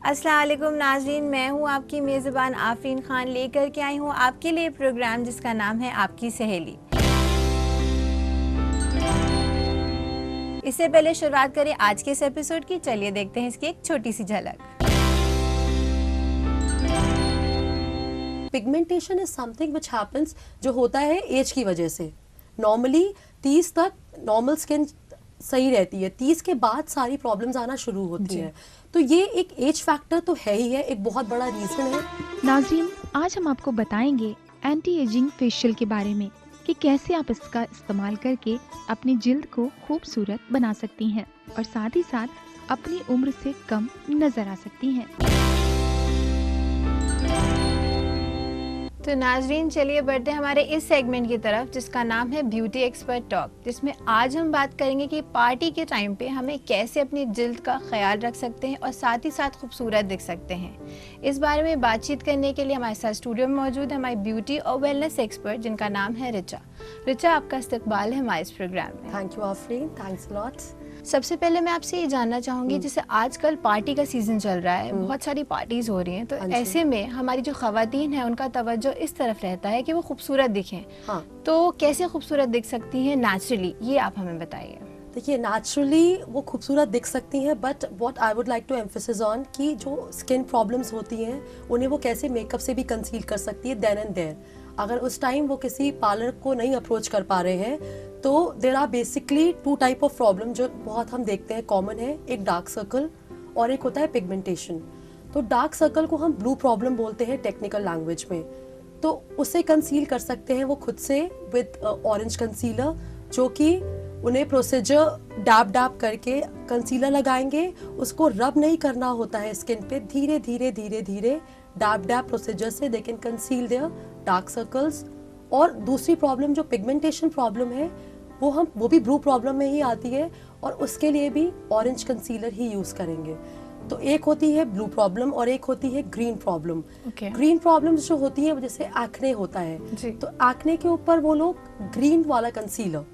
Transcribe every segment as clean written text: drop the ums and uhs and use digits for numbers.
अस्सलाम वालेकुम नाज़रीन, मैं हूँ आपकी मेज़बान आफरीन खान, लेकर के आई हूँ आपके लिए प्रोग्राम जिसका नाम है आपकी सहेली। इससे पहले शुरुआत करें आज के इस एपिसोड की, चलिए देखते हैं इसकी एक छोटी सी झलक। Pigmentation is something which happens, जो होता है एज की वजह से। नॉर्मली 30 तक नॉर्मल स्किन सही रहती है, 30 के बाद सारी प्रॉब्लम्स आना शुरू होती हैं। तो ये एक एज फैक्टर तो है ही है, एक बहुत बड़ा रीजन है। नाज़रीन, आज हम आपको बताएंगे एंटी एजिंग फेशियल के बारे में कि कैसे आप इसका इस्तेमाल करके अपनी जिल्द को खूबसूरत बना सकती हैं और साथ ही साथ अपनी उम्र से कम नजर आ सकती हैं। तो नाजरीन, चलिए बढ़ते हैं हमारे इस सेगमेंट की तरफ जिसका नाम है ब्यूटी एक्सपर्ट टॉक, जिसमें आज हम बात करेंगे कि पार्टी के टाइम पे हमें कैसे अपनी जिल्द का ख्याल रख सकते हैं और साथ ही साथ खूबसूरत दिख सकते हैं। इस बारे में बातचीत करने के लिए हमारे साथ स्टूडियो में मौजूद है हमारी ब्यूटी और वेलनेस एक्सपर्ट जिनका नाम है रिचा। रिचा, आपका इस्तकबाल है हमारे इस प्रोग्राम में। Thank you Afreen, thanks a lot. सबसे पहले मैं आपसे ये जानना चाहूंगी, जैसे आजकल पार्टी का सीजन चल रहा है, बहुत सारी पार्टीज हो रही हैं, तो ऐसे में हमारी जो खवातीन है उनका तवज्जो इस तरफ रहता है कि वो खूबसूरत दिखें। हाँ। तो कैसे खूबसूरत दिख सकती हैं नेचुरली, ये आप हमें बताइए। देखिए, नेचुरली वो खूबसूरत दिख सकती हैं, but what I would like to emphasis on कि जो स्किन प्रॉब्लम्स होती हैं उन्हें वो कैसे मेकअप से भी कंसील कर सकती है देन एंड देयर। अगर उस टाइम वो किसी पार्लर को नहीं अप्रोच कर पा रहे हैं तो there are basically two type of problem जो बहुत हम देखते हैं कॉमन है। एक डार्क सर्कल और एक होता है पिगमेंटेशन। तो डार्क सर्कल को हम ब्लू प्रॉब्लम बोलते हैं टेक्निकल लैंग्वेज में। तो उसे कंसील कर सकते हैं वो खुद से विद ऑरेंज कंसीलर, जो कि उन्हें प्रोसीजर डैब डैब करके कंसीलर लगाएंगे। उसको रब नहीं करना होता है स्किन पे, धीरे धीरे धीरे धीरे डैब डैब प्रोसीजर से they can conceal their dark circles. और दूसरी प्रॉब्लम जो पिगमेंटेशन प्रॉब्लम है वो भी ब्लू प्रॉब्लम में ही आती है और उसके लिए भी ऑरेंज कंसीलर ही यूज करेंगे। तो एक होती है ब्लू प्रॉब्लम और एक होती है ग्रीन प्रॉब्लम। ग्रीन प्रॉब्लम्स जो होती है जैसे एक्ने होता है, तो एक्ने के ऊपर वो लोग ग्रीन वाला concealer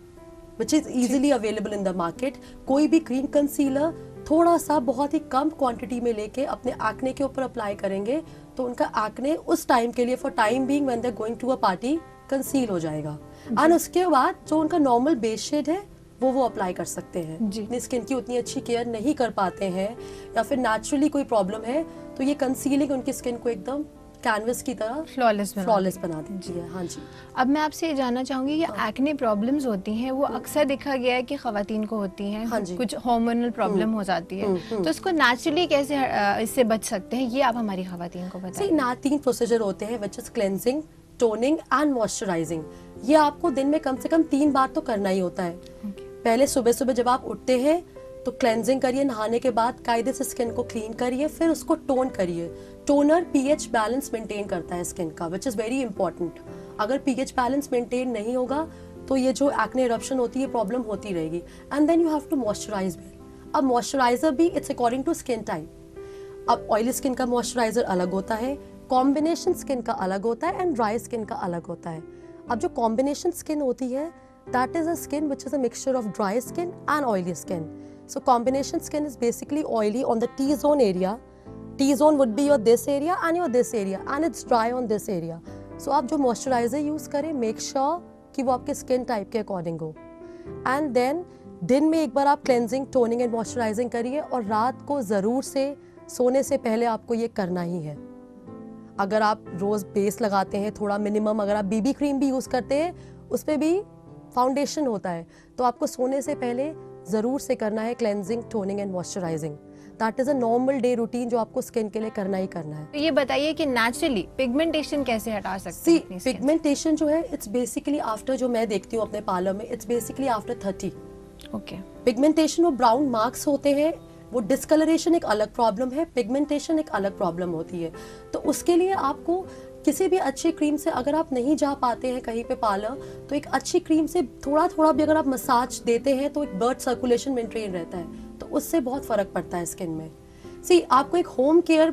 which is easily available in the market, कोई भी ग्रीन कंसीलर थोड़ा सा बहुत ही कम क्वांटिटी में लेके अपने एक्ने के ऊपर अप्लाई करेंगे तो उनका एक्ने उस टाइम के लिए for time being when they are going to a party conceal हो जाएगा। एंड उसके बाद जो उनका नॉर्मल बेस शेड है वो अप्लाई कर सकते हैं। अपनी स्किन की उतनी अच्छी केयर नहीं कर पाते हैं या फिर नेचुरली कोई प्रॉब्लम है तो ये कंसीलिंग उनकी स्किन को एकदम कैनवस की तरह फ्लॉलेस बना दीजिए। हाँ जी। अब मैं आपसे ये जानना चाहूंगी कि एक्ने प्रॉब्लम्स होती हैं वो अक्सर देखा गया है कि खवातीन को होती हैं। हाँ, कुछ हार्मोनल प्रॉब्लम हो जाती है, तो इसको नेचुरली कैसे इससे बच सकते हैं, ये आप हमारी खवातीन को बताइए। 3 प्रोसीजर होते हैं which is cleansing, toning and moisturising. ये आपको दिन में कम से कम 3 बार तो करना ही होता है। पहले सुबह सुबह जब आप उठते हैं तो क्लेंजिंग करिए, नहाने के बाद कायदे से स्किन को क्लीन करिए, फिर उसको टोन करिए। टोनर पीएच बैलेंस मेंटेन करता है स्किन का, विच इज वेरी इंपॉर्टेंट। अगर पीएच बैलेंस मेंटेन नहीं होगा तो ये जो एक्ने इरप्शन होती है प्रॉब्लम होती रहेगी। And then you have to moisturise well. अब मॉइस्चराइजर भी it's according to skin type. अब ऑयली स्किन का मॉइस्चराइजर अलग होता है, कॉम्बिनेशन स्किन का अलग होता है एंड ड्राई स्किन का अलग होता है। अब जो कॉम्बिनेशन स्किन होती है that is a skin which is a mixture of dry skin and oily skin. So combination skin is basically oily on the T-zone area. T-zone would be your this area and your this area and it's dry on this area. So आप जो moisturizer use करें make sure कि वो आपके skin type के according हो। And then दिन में एक बार आप cleansing, toning and moisturizing करिए और रात को ज़रूर से सोने से पहले आपको ये करना ही है। अगर आप रोज़ बेस लगाते हैं थोड़ा मिनिमम, अगर आप बीबी क्रीम भी यूज़ करते हैं उस पर भी फाउंडेशन होता है, तो आपको सोने से पहले जरूर से करना है cleansing, toning and moisturising. That is a normal day routine जो आपको स्किन के लिए करना ही करना है। तो ये बताइए कि नेचुरली पिगमेंटेशन कैसे हटा सकते हैं अपनी स्किन से? पिगमेंटेशन जो है इट्स बेसिकली आफ्टर, जो मैं देखती हूँ अपने पार्लर में, it's basically after 30। Okay. Pigmentation वो ब्राउन मार्क्स होते हैं, वो डिस्कलरेशन एक अलग प्रॉब्लम है, पिगमेंटेशन एक अलग प्रॉब्लम होती है। तो उसके लिए आपको किसी भी अच्छी क्रीम से, अगर आप नहीं जा पाते हैं कहीं पे पार्लर, तो एक अच्छी क्रीम से थोड़ा थोड़ा भी अगर आप मसाज देते हैं तो एक ब्लड सर्कुलेशन मेंटेन रहता है, तो उससे बहुत फर्क पड़ता है स्किन में। आपको एक होम केयर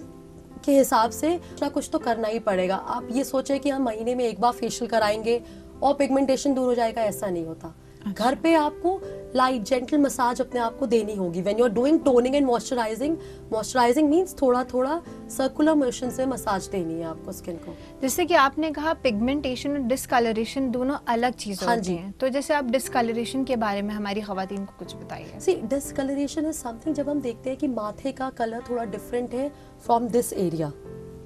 के हिसाब से कुछ तो करना ही पड़ेगा। आप ये सोचें कि हम महीने में एक बार फेशियल कराएंगे और पिगमेंटेशन दूर हो जाएगा, ऐसा नहीं होता। घर पे आपको लाइट जेंटल मसाज अपने आप को देनी होगी when you are doing toning and moisturising means थोड़ा थोड़ा सर्कुलर मोशन से मसाज देनी है आपको स्किन को। जैसे कि आपने कहा पिगमेंटेशन और डिस्कलरेशन दोनों अलग चीजें होती हैं, तो जैसे आप डिस्कलरेशन के बारे में हमारी खवातीन को कुछ बताइए। सी डिस्कलरेशन इज समथिंग जब हम देखते हैं कि माथे का कलर थोड़ा डिफरेंट है फ्रॉम दिस एरिया,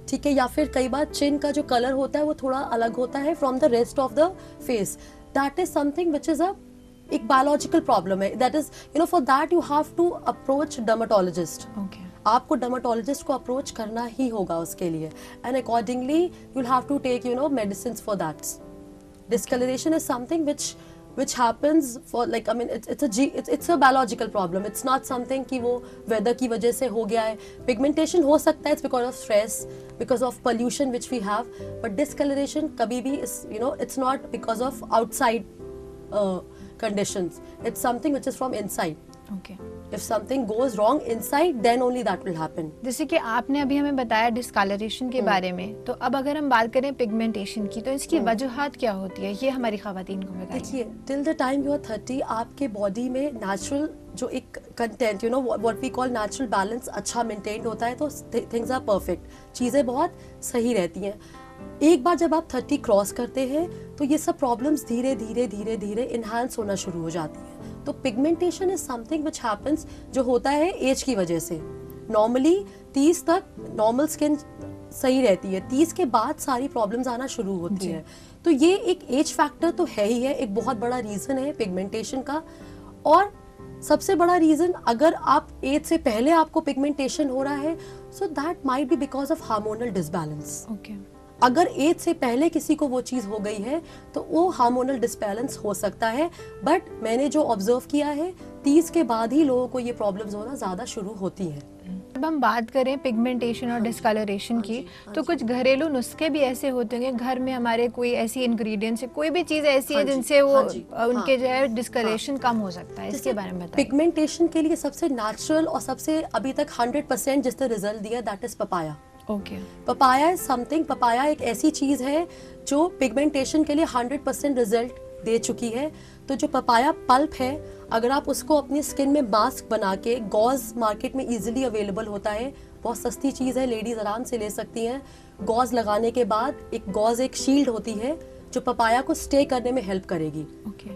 ठीक है, या फिर कई बार चिन का जो कलर होता है वो थोड़ा अलग होता है from the rest of the face, that is something which is एक बायोलॉजिकल प्रॉब्लम है। That is for that you have to approach dermatologist. आपको डर्मेटोलॉजिस्ट को अप्रोच करना ही होगा उसके लिए, and accordingly you will have to take medicine for that. Discolouration is something which happens for like I mean it's a biological problem. It's not something कि वो weather की वजह से हो गया है। Pigmentation हो सकता है it's because of stress, because of pollution which we have, but discoloration कभी भी is it's not because of outside conditions. It's something which is from inside. Okay. If something goes wrong inside, then only that will happen. जैसे कि आपने अभी हमें बताया discolouration के बारे में, तो अब अगर हम बात करें पिगमेंटेशन की, तो इसकी वजूहात क्या होती है, ये हमारी खवातीन को बताइए। देखिए, till the time you are 30 आपके बॉडी में नेचुरल जो एक content what we call natural balance अच्छा मेंटेन होता है, तो थिंग्स आर परफेक्ट, चीज़ें बहुत सही रहती हैं। एक बार जब आप 30 क्रॉस करते हैं तो ये सब प्रॉब्लम्स धीरे धीरे धीरे धीरे इन्हांस होना शुरू हो जाती हैं। तो pigmentation is something which happens जो होता है एज की वजह से। नॉर्मली 30 तक नॉर्मल स्किन सही रहती है, 30 के बाद सारी प्रॉब्लम्स आना शुरू होती हैं। तो ये एक एज फैक्टर तो है ही है, एक बहुत बड़ा रीजन है पिगमेंटेशन का। और सबसे बड़ा रीजन, अगर आप एज से पहले आपको पिगमेंटेशन हो रहा है, so that might be because of hormonal disbalance. अगर एज से पहले किसी को वो चीज हो गई है तो वो हार्मोनल डिसबैलेंस हो सकता है, बट मैंने जो ऑब्जर्व किया है 30 के बाद ही लोगों को ये प्रॉब्लम्स होना ज्यादा शुरू होती हैं। अब हम बात करें पिगमेंटेशन और डिस्कलरेशन की, तो कुछ घरेलू नुस्खे भी ऐसे होते हैं घर में हमारे, कोई ऐसी इंग्रेडिएंट्स है, कोई भी चीज ऐसी है जिनसे वो उनके जो है डिस्कलरेशन कम हो सकता है, इसके बारे में बताइए। पिगमेंटेशन के लिए सबसे नेचुरल और सबसे अभी तक 100% जिसने रिजल्ट दिया that is papaya. Papaya is something, papaya एक ऐसी चीज है जो पिगमेंटेशन के लिए 100% रिजल्ट दे चुकी है। तो जो पपाया पल्प है, अगर आप उसको अपनी स्किन में मास्क बना के, गॉज मार्केट में इजीली अवेलेबल होता है, बहुत सस्ती चीज है, लेडीज आराम से ले सकती हैं। गॉज लगाने के बाद एक शील्ड होती है जो पपाया को स्टे करने में हेल्प करेगी।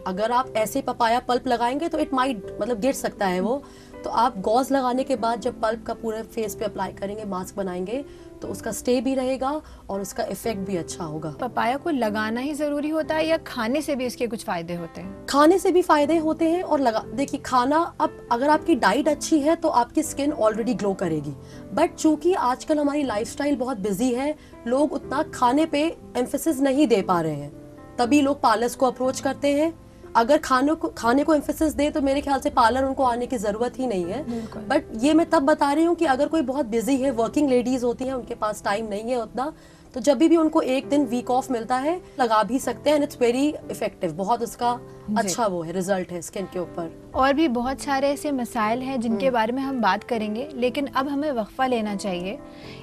अगर आप ऐसे पपाया पल्प लगाएंगे तो इट माइट गिर सकता है वो, तो आप गॉज लगाने के बाद जब पल्प का पूरे फेस पे अप्लाई करेंगे, मास्क बनाएंगे, तो उसका स्टे भी रहेगा और उसका इफेक्ट भी अच्छा होगा। पपाया को लगाना ही जरूरी होता है या खाने से भी इसके कुछ फायदे होते हैं? खाने से भी फायदे होते हैं और देखिए खाना, अब अगर आपकी डाइट अच्छी है तो आपकी स्किन ऑलरेडी ग्लो करेगी, बट चूंकि आजकल हमारी लाइफस्टाइल बहुत बिजी है, लोग उतना खाने पे एम्फेसिस नहीं दे पा रहे हैं, तभी लोग पार्लर्स को अप्रोच करते हैं। अगर खाने को एम्फेसिस दे तो मेरे ख्याल से पार्लर उनको आने की जरूरत ही नहीं है। बट ये मैं तब बता रही हूँ कि अगर कोई बहुत बिजी है, वर्किंग लेडीज होती हैं, उनके पास टाइम नहीं है उतना, तो जब भी उनको एक दिन वीक ऑफ मिलता है लगा भी सकते हैं, एंड इट्स वेरी इफेक्टिव, बहुत उसका अच्छा वो है रिजल्ट है स्किन के ऊपर। और भी बहुत सारे ऐसे मसाइल हैं जिनके बारे में हम बात करेंगे, लेकिन अब हमें वक्फा लेना चाहिए।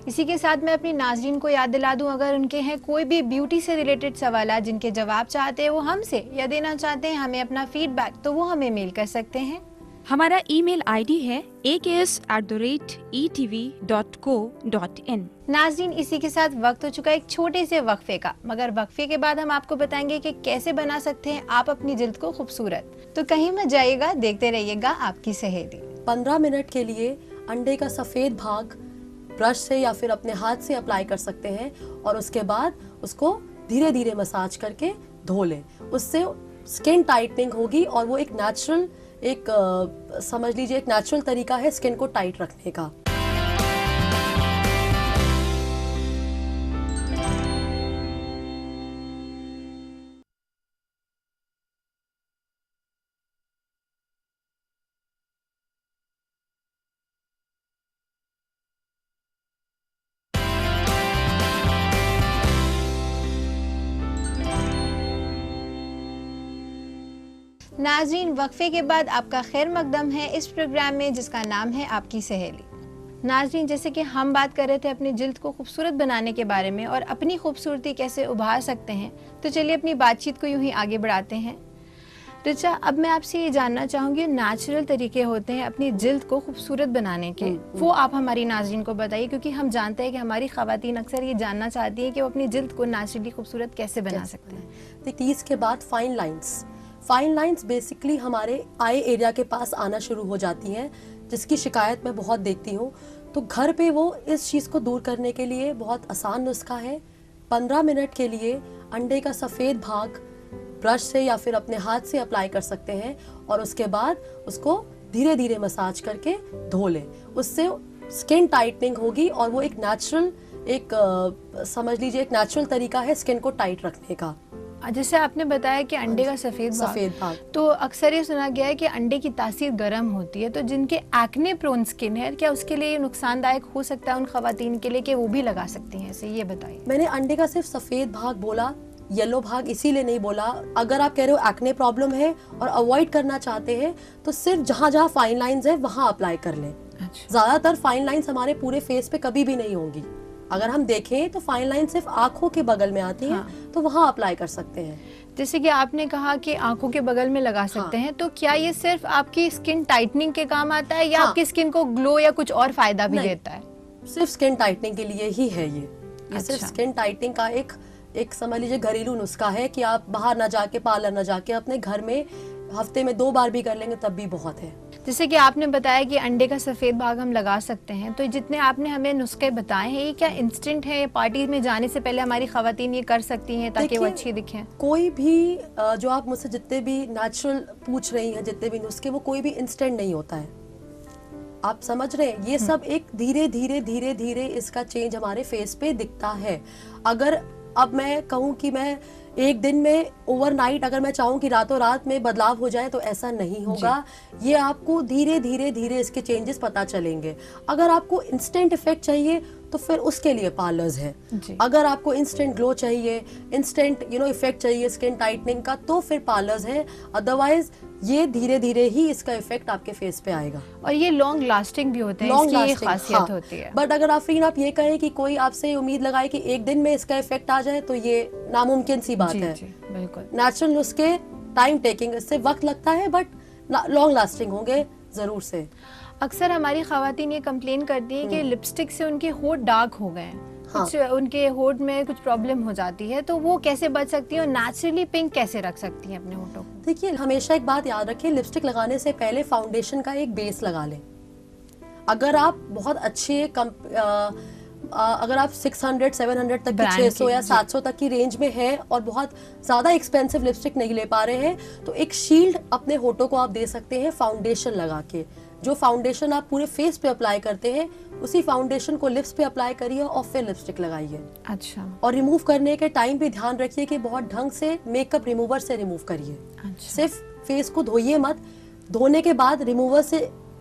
इसी के साथ मैं अपनी नाज़रीन को याद दिला दूं, अगर उनके हैं कोई भी ब्यूटी से रिलेटेड सवाल जिनके जवाब चाहते हैं वो हमसे या देना चाहते हैं हमें अपना फीडबैक, तो वो हमें मेल कर सकते हैं। हमारा ईमेल आईडी है aks@etv.co.in। नाज़रीन, इसी के साथ वक्त हो चुका है एक छोटे से वक्फे का, मगर वक्फे के बाद हम आपको बताएंगे कि कैसे बना सकते हैं आप अपनी जिल्द को खूबसूरत। तो कहीं मत जाइएगा, देखते रहिएगा आपकी सहेली। 15 मिनट के लिए अंडे का सफेद भाग ब्रश से या फिर अपने हाथ से अप्लाई कर सकते हैं और उसके बाद उसको धीरे धीरे मसाज करके धो लें। उससे स्किन टाइटनिंग होगी और वो एक नेचुरल, समझ लीजिए एक नेचुरल तरीका है स्किन को टाइट रखने का। नाज़रीन, वक्फे के बाद आपका खैर मकदम है इस प्रोग्राम में जिसका नाम है आपकी सहेली। नाज़रीन, जैसे कि हम बात कर रहे थे अपनी जिल्द को खूबसूरत बनाने के बारे में और अपनी खूबसूरती कैसे उभार सकते हैं, तो चलिए अपनी बातचीत को यूं ही आगे बढ़ाते हैं। रिचा, अब मैं आपसे ये जानना चाहूंगी, नेचुरल तरीके होते हैं अपनी जिल्द को खूबसूरत बनाने के, वो आप हमारी नाज़रीन को बताइए, क्योंकि हम जानते हैं कि हमारी ख़वातीन अक्सर ये जानना चाहती हैं कि वो अपनी जिल्द को नेचुरली खूबसूरत कैसे बना सकते हैं। देखिए, इसके बाद फाइन लाइंस बेसिकली हमारे आई एरिया के पास आना शुरू हो जाती हैं, जिसकी शिकायत मैं बहुत देखती हूँ। तो घर पे वो इस चीज़ को दूर करने के लिए बहुत आसान नुस्खा है। 15 मिनट के लिए अंडे का सफ़ेद भाग ब्रश से या फिर अपने हाथ से अप्लाई कर सकते हैं और उसके बाद उसको धीरे धीरे मसाज करके धो लें। उससे स्किन टाइटनिंग होगी और वो एक नेचुरल, समझ लीजिए एक नेचुरल तरीका है स्किन को टाइट रखने का। जैसे आपने बताया कि अंडे का सफ़ेद भाग, तो अक्सर ये सुना गया है कि अंडे की तासीर गर्म होती है, तो जिनके एक्ने प्रोन स्किन है, क्या उसके लिए नुकसानदायक हो सकता है उन खवातीन के लिए कि वो भी लगा सकती हैं इसे? ये बताइए। मैंने अंडे का सिर्फ सफ़ेद भाग बोला, येलो भाग इसीलिए नहीं बोला। अगर आप कह रहे हो एक्ने प्रॉब्लम है और अवॉइड करना चाहते हैं तो सिर्फ जहाँ जहाँ फाइन लाइंस है वहाँ अप्लाई कर लें। अच्छा। ज्यादातर फाइन लाइंस हमारे पूरे फेस पे कभी भी नहीं होंगी। अगर हम देखें तो फाइन लाइन सिर्फ आंखों के बगल में आती है, तो वहाँ अप्लाई कर सकते हैं। जैसे कि आपने कहा कि आंखों के बगल में लगा सकते हैं, तो क्या ये सिर्फ आपकी स्किन टाइटनिंग के काम आता है या आपकी स्किन को ग्लो या कुछ और फायदा भी देता है? सिर्फ स्किन टाइटनिंग के लिए ही है ये सिर्फ स्किन टाइटनिंग का एक समझ लीजिए घरेलू नुस्खा है कि आप बाहर ना जाके, पार्लर ना जाके, अपने घर में हफ्ते में 2 बार भी कर लेंगे तब भी बहुत है। जैसे कि आपने बताया कि अंडे का सफ़ेद भाग हम लगा सकते हैं, तो जितने आपने हमें नुस्खे बताए हैं, ये क्या इंस्टेंट है? पार्टी में जाने से पहले हमारी खवातीन ये कर सकती हैं ताकि वो अच्छी दिखें? कोई भी जो आप मुझसे जितने भी नेचुरल पूछ रही हैं, जितने भी नुस्खे, वो कोई भी इंस्टेंट नहीं होता है। आप समझ रहे हैं? ये सब एक धीरे धीरे इसका चेंज हमारे फेस पे दिखता है। अगर अब मैं कहूँ कि मैं एक दिन में ओवरनाइट, अगर मैं चाहूँ कि रातों रात में बदलाव हो जाए, तो ऐसा नहीं होगा। ये आपको धीरे धीरे इसके चेंजेस पता चलेंगे। अगर आपको इंस्टेंट इफेक्ट चाहिए तो फिर उसके लिए पार्लर्स है। अगर आपको इंस्टेंट ग्लो चाहिए, इंस्टेंट इफेक्ट चाहिए स्किन टाइटनिंग का, तो फिर पार्लर्स है। अदरवाइज ये धीरे धीरे ही इसका इफेक्ट आपके फेस पे आएगा। और ये लॉन्ग लास्टिंग भी होते हैं, इसकी ये खासियत होती है। बट अगर आप ये कहें कि कोई आपसे उम्मीद लगाए कि एक दिन में इसका इफेक्ट आ जाए, तो ये नामुमकिन सी बात है। बिल्कुल। नेचुरल नुस्खे टाइम टेकिंग, इससे वक्त लगता है, बट लॉन्ग लास्टिंग होंगे जरूर से। अक्सर हमारी खवातीन ये कंप्लेन करती हैं कि लिपस्टिक से उनके होठ डार्क हो गए हैं। कुछ उनके होठ में कुछ प्रॉब्लम हो जाती है, तो वो कैसे बच सकती है और नेचुरली पिंक कैसे रख सकती हैं अपने होठों को? देखिए, हमेशा एक बात याद रखें, लिपस्टिक लगाने से पहले फाउंडेशन का एक बेस लगा लें। अगर आप बहुत अच्छे अगर आप 600, 700 तक की, 600 या 700 तक की रेंज में है और बहुत ज्यादा एक्सपेंसिव लिपस्टिक नहीं ले पा रहे हैं, तो एक शील्ड अपने होठों को आप दे सकते हैं फाउंडेशन लगा के। जो फाउंडेशन आप पूरे फेस पे अप्लाई करते हैं, उसी फाउंडेशन को लिप्स पे अप्लाई करिए और फिर लिपस्टिक लगाइए। अच्छा। और रिमूव करने के टाइम भी ध्यान रखिए कि बहुत ढंग से मेकअप रिमूवर से रिमूव करिए। अच्छा। सिर्फ फेस को धोइए मत, धोने के बाद रिमूवर से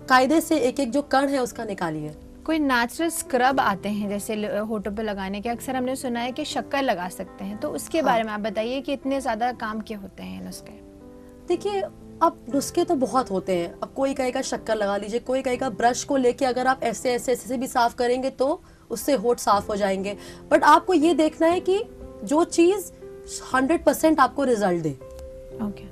कायदे से एक एक जो कण है उसका निकालिए। कोई नेचुरल स्क्रब आते हैं जैसे होठों पे लगाने के, अक्सर हमने सुना है कि शक्कर लगा सकते हैं, तो उसके बारे में आप बताइए कि इतने ज्यादा काम के होते हैं नुस्खे? देखिए, अब नुस्खे तो बहुत होते हैं। अब कोई कहेगा शक्कर लगा लीजिए, कोई कहेगा ब्रश को लेके अगर आप ऐसे से भी साफ करेंगे तो उससे होठ साफ हो जाएंगे। बट आपको ये देखना है कि जो चीज 100% आपको रिजल्ट दे। ओके।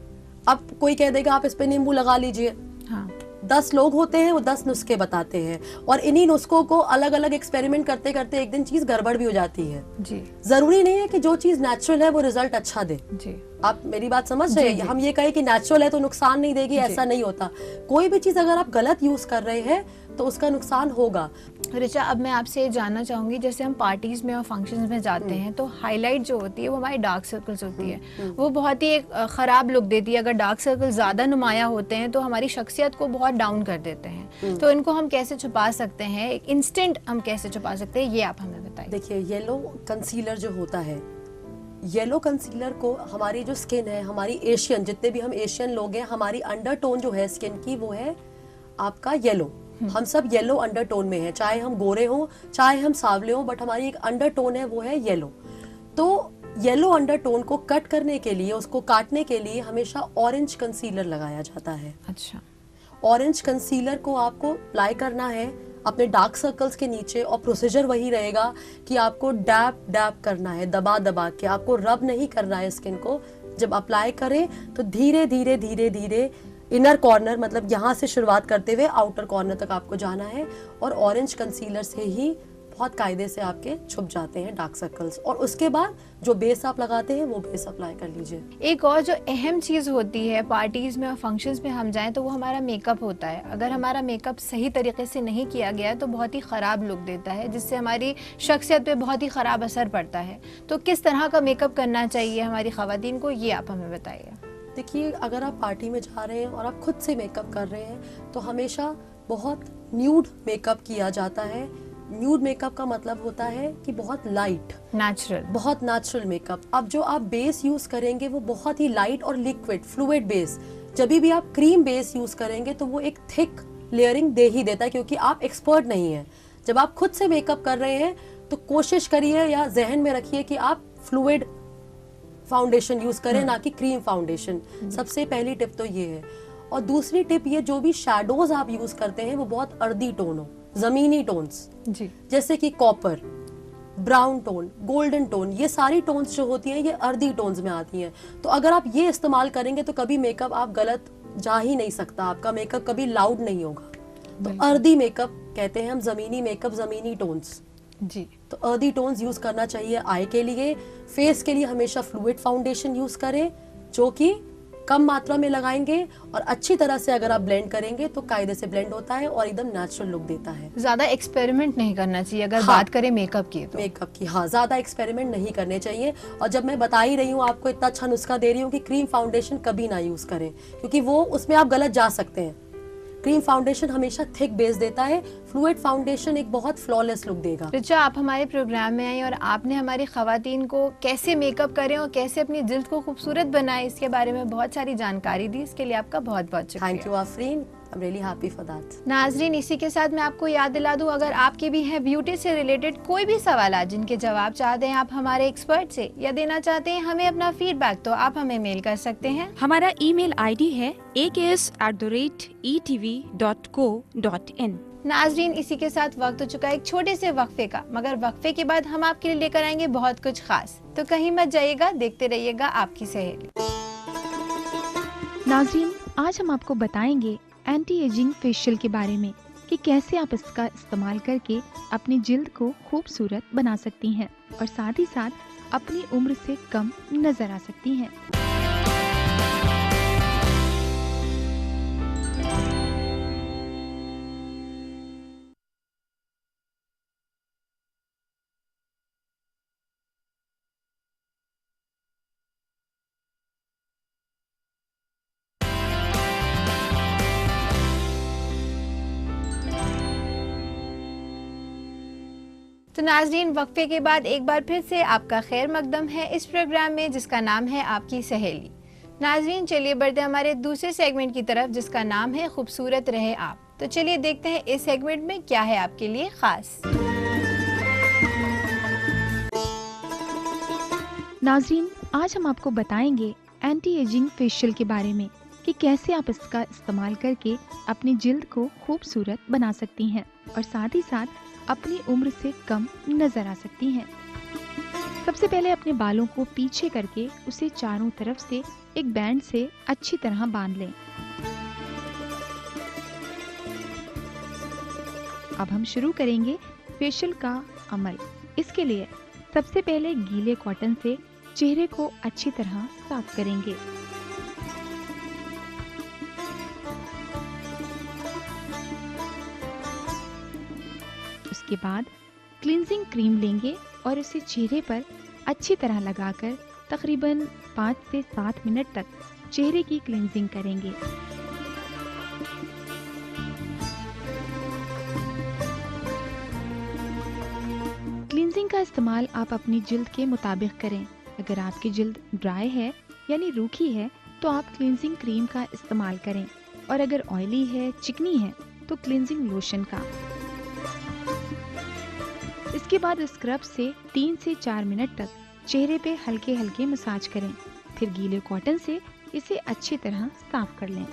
अब कोई कह देगा आप इस पे नींबू लगा लीजिए। हाँ। 10 लोग होते हैं, वो 10 नुस्खे बताते हैं और इन्हीं नुस्खों को अलग अलग एक्सपेरिमेंट करते करते एक दिन चीज गड़बड़ भी हो जाती है। जी। जरूरी नहीं है कि जो चीज नेचुरल है वो रिजल्ट अच्छा दे। जी। आप मेरी बात समझ रहे हैं? हम ये कहें कि नेचुरल है तो नुकसान नहीं देगी, ऐसा नहीं होता। कोई भी चीज अगर आप गलत यूज कर रहे हैं तो उसका नुकसान होगा। रिचा, अब मैं आपसे ये जानना चाहूंगी, जैसे हम पार्टीज में और फंक्शंस में जाते हैं तो हाईलाइट जो होती है वो हमारी डार्क सर्कल्स होती है, वो बहुत ही एक खराब लुक देती है। अगर डार्क सर्कल ज्यादा नुमाया होते हैं तो हमारी शख्सियत को बहुत डाउन कर देते हैं, तो इनको हम कैसे छुपा सकते हैं? इंस्टेंट हम कैसे छुपा सकते हैं, ये आप हमें बताइए। देखिए, येलो कंसीलर जो होता है, येलो कंसीलर को हमारी जो स्किन है, हमारी एशियन, जितने भी हम एशियन लोग हैं, हमारी अंडरटोन जो है स्किन की वो है आपका येलो। हम सब येलो अंडरटोन में हैं, चाहे हम गोरे हों चाहे हम सावले हों, बट हमारी एक अंडरटोन है वो है येलो। तो येलो अंडरटोन को कट करने के लिए, उसको काटने के लिए हमेशा ऑरेंज कंसीलर लगाया जाता है। अच्छा। ऑरेंज कंसीलर को आपको अप्लाई करना है अपने डार्क सर्कल्स के नीचे और प्रोसीजर वही रहेगा कि आपको डैब डैब करना है, दबा दबा के। आपको रब नहीं करना है स्किन को, जब अप्लाई करें तो धीरे धीरे धीरे धीरे इनर कॉर्नर, मतलब यहाँ से शुरुआत करते हुए आउटर कॉर्नर तक आपको जाना है, और ऑरेंज कंसीलर से ही बहुत कायदे से आपके छुप जाते हैं डार्क सर्कल्स। और उसके बाद जो बेस आप लगाते हैं वो बेस अप्लाई कर लीजिए। एक और जो अहम चीज़ होती है पार्टीज में और फंक्शंस में हम जाएं तो वो हमारा मेकअप होता है। अगर हमारा मेकअप सही तरीके से नहीं किया गया तो बहुत ही ख़राब लुक देता है, जिससे हमारी शख्सियत पे बहुत ही ख़राब असर पड़ता है। तो किस तरह का मेकअप करना चाहिए हमारी ख़वातीन को, ये आप हमें बताइए। देखिए, अगर आप पार्टी में जा रहे हैं और आप खुद से मेकअप कर रहे हैं तो हमेशा बहुत न्यूड मेकअप किया जाता है। न्यूड मेकअप का मतलब होता है कि बहुत लाइट, बहुत नेचुरल मेकअप। अब जो आप बेस यूज करेंगे वो बहुत ही लाइट और लिक्विड फ्लूइड बेस। जब भी आप क्रीम बेस यूज करेंगे तो वो एक थिक लेयरिंग दे ही देता है, क्योंकि आप एक्सपर्ट नहीं है। जब आप खुद से मेकअप कर रहे हैं तो कोशिश करिए या जहन में रखिए कि आप फ्लूइड फाउंडेशन यूज करें, ना कि क्रीम फाउंडेशन। सबसे पहली टिप तो ये है। और दूसरी टिप ये, जो भी शैडोज आप यूज करते हैं वो बहुत अर्दी टोन हो, जमीनी टोन्स जी, जैसे कि copper, brown tone, golden tone, ये सारी टोन्स जो होती हैं ये अर्दी टोन्स में आती हैं। तो अगर आप ये इस्तेमाल करेंगे तो कभी मेकअप आप गलत जा ही नहीं सकता, आपका मेकअप कभी लाउड नहीं होगा। तो अर्दी मेकअप कहते हैं हम, जमीनी मेकअप, जमीनी टोन्स जी। तो अर्दी टोन्स यूज करना चाहिए आई के लिए। फेस के लिए हमेशा फ्लूइड फाउंडेशन यूज करें, जो कि कम मात्रा में लगाएंगे और अच्छी तरह से अगर आप ब्लेंड करेंगे तो कायदे से ब्लेंड होता है और एकदम नेचुरल लुक देता है। ज्यादा एक्सपेरिमेंट नहीं करना चाहिए अगर बात करें मेकअप की तो। मेकअप की ज्यादा एक्सपेरिमेंट नहीं करने चाहिए। और जब मैं बता ही रही हूँ आपको, इतना अच्छा नुस्खा दे रही हूँ कि क्रीम फाउंडेशन कभी ना यूज करें, क्योंकि वो उसमें आप गलत जा सकते हैं। क्रीम फाउंडेशन हमेशा थिक बेस देता है, फ्लूइड फाउंडेशन एक बहुत फ्लॉलेस लुक देगा। रिचा, आप हमारे प्रोग्राम में आई और आपने हमारी खवातीन को कैसे मेकअप करें और कैसे अपनी जिल्द को खूबसूरत बनाएं इसके बारे में बहुत सारी जानकारी दी। इसके लिए आपका बहुत बहुत शुक्रिया। Thank you Afreen, I'm really happy for that. नाजरीन, इसी के साथ मैं आपको याद दिला दूं, अगर आपके भी हैं ब्यूटी से रिलेटेड कोई भी सवाल जिनके जवाब चाहते हैं आप हमारे एक्सपर्ट से या देना चाहते हैं हमें अपना फीडबैक, तो आप हमें मेल कर सकते हैं। हमारा ईमेल आईडी है aks@etv.co.in। नाजरीन, इसी के साथ वक्त हो चुका है एक छोटे से वक्फे का, मगर वक्फे के बाद हम आपके लिए लेकर आएंगे बहुत कुछ खास। तो कहीं मत जाइएगा, देखते रहिएगा आपकी सहेली। नाजरीन, आज हम आपको बताएंगे एंटी एजिंग फेशियल के बारे में कि कैसे आप इसका इस्तेमाल करके अपनी जिल्द को खूबसूरत बना सकती हैं और साथ ही साथ अपनी उम्र से कम नजर आ सकती हैं। तो नाजरीन, वक्फे के बाद एक बार फिर से आपका खैर मकदम है इस प्रोग्राम में जिसका नाम है आपकी सहेली। नाजरीन, चलिए बढ़ते हमारे दूसरे सेगमेंट की तरफ जिसका नाम है खूबसूरत रहे आप। तो चलिए देखते हैं इस सेगमेंट में क्या है आपके लिए खास। नाजरीन, आज हम आपको बताएंगे एंटी एजिंग फेशियल के बारे में कि कैसे आप इसका इस्तेमाल करके अपनी जिल्द को खूबसूरत बना सकती हैं और साथ ही साथ अपनी उम्र से कम नजर आ सकती हैं। सबसे पहले अपने बालों को पीछे करके उसे चारों तरफ से एक बैंड से अच्छी तरह बांध लें। अब हम शुरू करेंगे फेशियल का अमल। इसके लिए सबसे पहले गीले कॉटन से चेहरे को अच्छी तरह साफ करेंगे। उसके बाद क्लींजिंग क्रीम लेंगे और इसे चेहरे पर अच्छी तरह लगाकर तकरीबन 5 से 7 मिनट तक चेहरे की क्लींजिंग करेंगे। क्लींजिंग का इस्तेमाल आप अपनी जिल्द के मुताबिक करें। अगर आपकी जिल्द ड्राई है यानी रूखी है तो आप क्लींजिंग क्रीम का इस्तेमाल करें, और अगर ऑयली है, चिकनी है तो क्लींजिंग लोशन का। इसके बाद स्क्रब से 3 से 4 मिनट तक चेहरे पे हल्के हल्के मसाज करें, फिर गीले कॉटन से इसे अच्छी तरह साफ कर लें।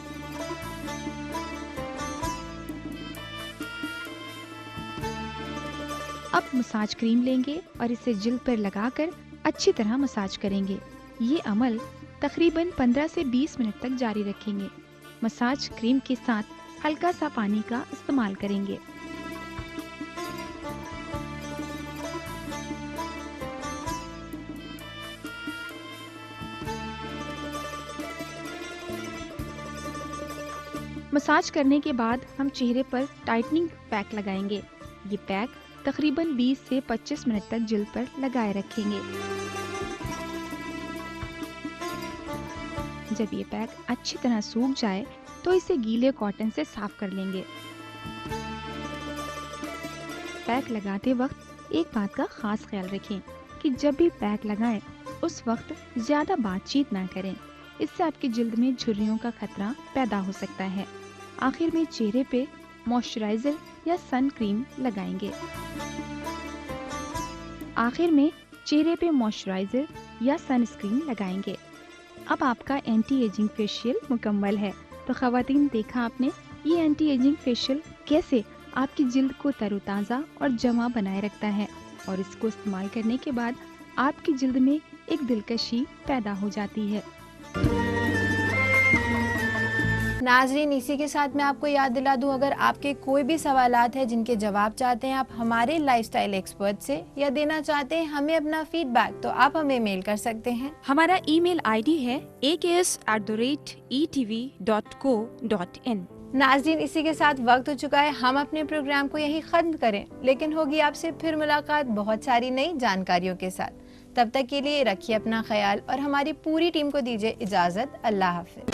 अब मसाज क्रीम लेंगे और इसे जिल्द पर लगाकर अच्छी तरह मसाज करेंगे। ये अमल तकरीबन 15 से 20 मिनट तक जारी रखेंगे। मसाज क्रीम के साथ हल्का सा पानी का इस्तेमाल करेंगे। मसाज करने के बाद हम चेहरे पर टाइटनिंग पैक लगाएंगे। ये पैक तकरीबन 20 से 25 मिनट तक जिल्द पर लगाए रखेंगे। जब ये पैक अच्छी तरह सूख जाए तो इसे गीले कॉटन से साफ कर लेंगे। पैक लगाते वक्त एक बात का खास ख्याल रखें कि जब भी पैक लगाएं उस वक्त ज्यादा बातचीत ना करें, इससे आपकी जिल्द में झुर्रियों का खतरा पैदा हो सकता है। आखिर में चेहरे पे मॉइस्चराइजर या सन क्रीम लगाएंगे। अब आपका एंटी एजिंग फेशियल मुकम्मल है। तो ख़वातीन, देखा आपने ये एंटी एजिंग फेशियल कैसे आपकी जिल्द को तरोताज़ा और जमा बनाए रखता है, और इसको इस्तेमाल करने के बाद आपकी जिल्द में एक दिलकशी पैदा हो जाती है। नाजरीन, इसी के साथ मैं आपको याद दिला दूं, अगर आपके कोई भी सवालात हैं जिनके जवाब चाहते हैं आप हमारे लाइफस्टाइल एक्सपर्ट से, या देना चाहते हैं हमें अपना फीडबैक, तो आप हमें मेल कर सकते हैं। हमारा ईमेल आईडी है aks@etv.co.in। नाजरीन, इसी के साथ वक्त हो चुका है हम अपने प्रोग्राम को यहीं खत्म करें, लेकिन होगी आपसे फिर मुलाकात बहुत सारी नई जानकारियों के साथ। तब तक के लिए रखिए अपना ख्याल और हमारी पूरी टीम को दीजिए इजाजत। अल्लाह हाफिज।